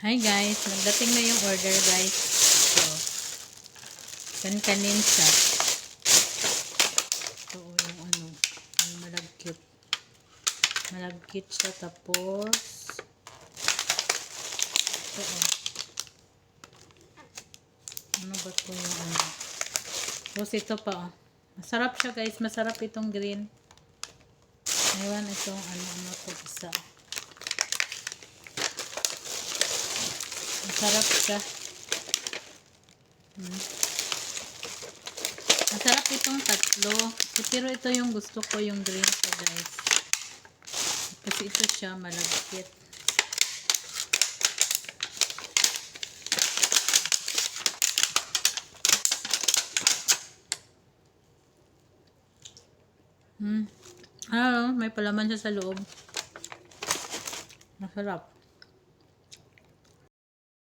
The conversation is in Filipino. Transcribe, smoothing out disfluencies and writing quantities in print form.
Hi guys, nagdating na yung order guys. So, kanin siya. So, yung ano, yung malagkit. Malagkit siya tapos ito ano ba po yung ano. Tapos ito pa masarap siya guys, masarap itong green. Ewan itong ano to isa. Masarap siya. Masarap itong tatlo. Pero ito yung gusto ko, yung green siya guys. Kasi ito siya malagkit. May palaman siya sa loob. Masarap.